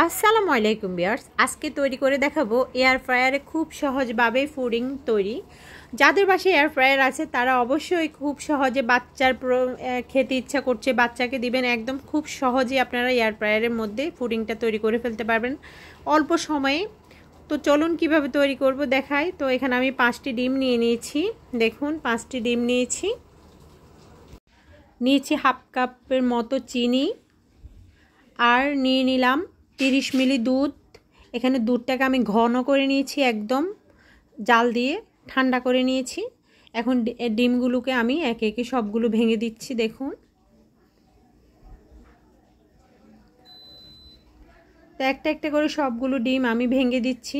আসসালামু আলাইকুম ভিউয়ার্স, আজকে তৈরি করে দেখাবো এয়ার ফ্রায়ারে খুব সহজভাবে পুডিং তৈরি। যাদের বাসায় এয়ার ফ্রায়ার আছে তারা অবশ্যই খুব সহজে বাচ্চার খেতে ইচ্ছা করছে বাচ্চাকে দিবেন, একদম খুব সহজে আপনারা এয়ার ফ্রায়ারের মধ্যে পুডিংটা তৈরি করে ফেলতে পারবেন অল্প সময়ে। তো চলুন কিভাবে তৈরি করব দেখাই। তো এখানে আমি 5টি ডিম নিয়ে নিয়েছি, দেখুন 5টি ডিম নিয়েছি, হাফ কাপের মতো চিনি, আর নিয়ে নিলাম 30 মিলি দুধ। এখানে দুধটাকে আমি ঘন করে নিয়েছি, একদম জাল দিয়ে ঠান্ডা করে নিয়েছি। এখন ডিমগুলোকে আমি একে একে সবগুলো ভেঙে দিচ্ছি, দেখুন। তো একটা একটা করে সবগুলো ডিম আমি ভেঙে দিচ্ছি।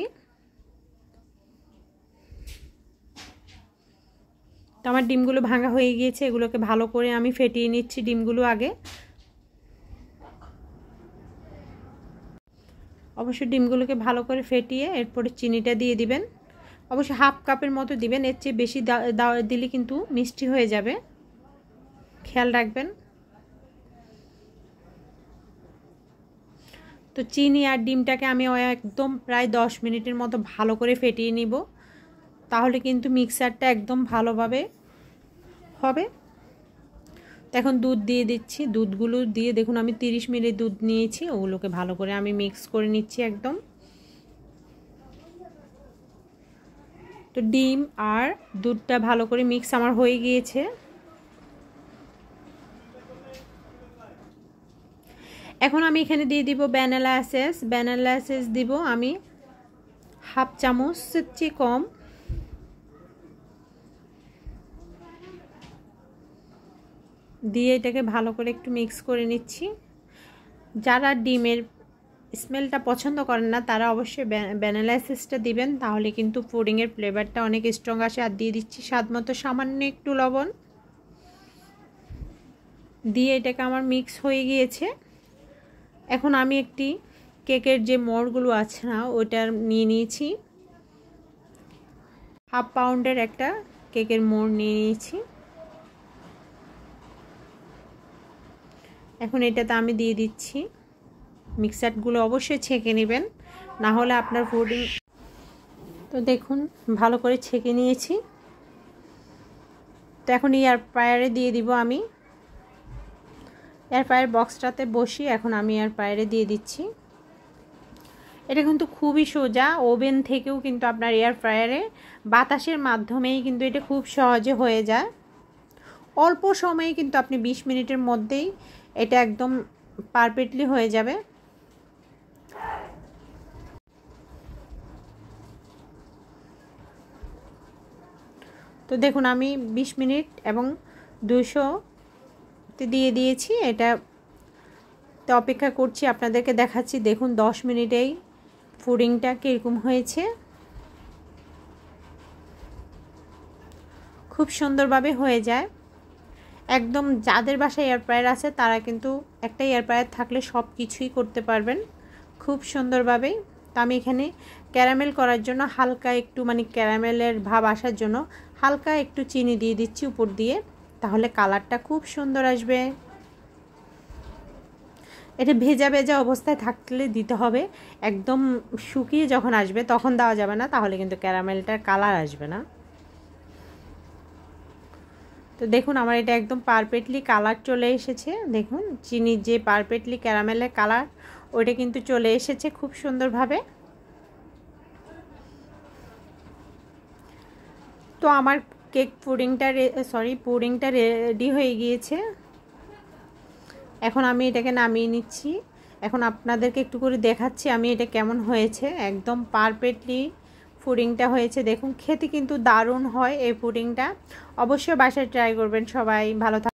তো আমার ডিমগুলো ভাঙা হয়ে গিয়েছে, এগুলোকে ভালো করে আমি ফেটিয়ে নিচ্ছি ডিমগুলো আগে। অবশ্যই ডিমগুলোকে ভালো করে ফেটিয়ে এরপরে চিনিটা দিয়ে দিবেন। অবশ্যই হাফ কাপের মতো দিবেন, এর চেয়ে বেশি দিলে কিন্তু মিষ্টি হয়ে যাবে, খেয়াল রাখবেন। তো চিনি আর ডিমটাকে আমি একদম প্রায় 10 মিনিটের মতো ভালো করে ফেটিয়ে নিব, তাহলে কিন্তু মিক্সারটা একদম ভালোভাবে হবে। তো এখন দুধ দিয়ে দিচ্ছি, দুধগুলো দিয়ে দেখুন আমি 30 মিলি দুধ নিয়েছি, ওগুলোকে ভালো করে আমি মিক্স করে নিচ্ছি একদম। তো ডিম আর দুধটা ভালো করে মিক্স আমার হয়ে গিয়েছে। এখন আমি এখানে দিয়ে দিব ভ্যানিলা এসেন্স। ভ্যানিলা এসেন্স দিব আমি হাফ চামচের চেয়ে কম। দিয়ে এটাকে ভালো করে একটু মিক্স করে নিচ্ছি। যারা ডিমের স্মেলটা পছন্দ করেন না তারা অবশ্যই ভ্যানিলা এসেন্সটা দিবেন, তাহলে কিন্তু পুডিংয়ের ফ্লেভারটা অনেক স্ট্রং আসে। আর দিয়ে দিচ্ছি স্বাদ মতো সামান্য একটু লবণ। দিয়ে এটাকে আমার মিক্স হয়ে গিয়েছে। এখন আমি একটি কেকের যে মোড়গুলো আছে না ওইটা নিয়ে নিয়েছি, হাফ পাউন্ডের একটা কেকের মোড় নিয়ে নিয়েছি। এখন এটাতে আমি দিয়ে দিচ্ছি। মিক্সারগুলো অবশ্যই ছেঁকে নেবেন, না হলে আপনার পুডিং। তো দেখুন ভালো করে ছেঁকে নিয়েছি। তো এখন এয়ার ফ্রায়ারে দিয়ে দিব আমি। এয়ার ফ্রায়ার বক্সটাতে বসিয়ে এখন আমি এয়ার ফ্রায়ারে দিয়ে দিচ্ছি। এটা কিন্তু খুবই সোজা, ওভেন থেকেও কিন্তু আপনার এয়ার ফ্রায়ারে বাতাসের মাধ্যমেই কিন্তু এটা খুব সহজে হয়ে যায়। অল্প সময়ে কিন্তু আপনি 20 মিনিটের মধ্যেই এটা একদম পারফেক্টলি হয়ে যাবে। তো দেখুন আমি 20 মিনিট এবং 200-তে দিয়ে দিয়েছি। এটা তো অপেক্ষা করছি, আপনাদেরকে দেখাচ্ছি। দেখুন 10 মিনিটেই পুডিংটা কীরকম হয়েছে, খুব সুন্দরভাবে হয়ে যায় একদম। যাদের বাসায় এয়ার ফ্রায়ার আছে তারা কিন্তু একটা এয়ার ফ্রায়ার থাকলে সব কিছুই করতে পারবেন খুব সুন্দরভাবেই। তো আমি এখানে ক্যারামেল করার জন্য হালকা একটু ক্যারামেলের ভাব আসার জন্য হালকা একটু চিনি দিয়ে দিচ্ছি উপর দিয়ে, তাহলে কালারটা খুব সুন্দর আসবে। এটা ভেজা ভেজা অবস্থায় থাকলে দিতে হবে, একদম শুকিয়ে যখন আসবে তখন দেওয়া যাবে না, তাহলে কিন্তু ক্যারামেলটার কালার আসবে না। তো দেখুন আমার এটা একদম পারফেক্টলি কালার চলে এসেছে। দেখুন চিনির যে পারফেক্টলি ক্যারামেলের কালার ওইটা কিন্তু চলে এসেছে খুব সুন্দরভাবে। তো আমার পুডিংটা রেডি হয়ে গিয়েছে। এখন আমি এটাকে নামিয়ে নিচ্ছি। এখন আপনাদেরকে একটু করে দেখাচ্ছি আমি এটা কেমন হয়েছে। একদম পারফেক্টলি পুডিংটা হয়েছে, দেখুন খেতে কিন্তু দারুণ হয় এই পুডিংটা। অবশ্যই বাসায় ট্রাই করবেন সবাই। ভালো থাকবেন।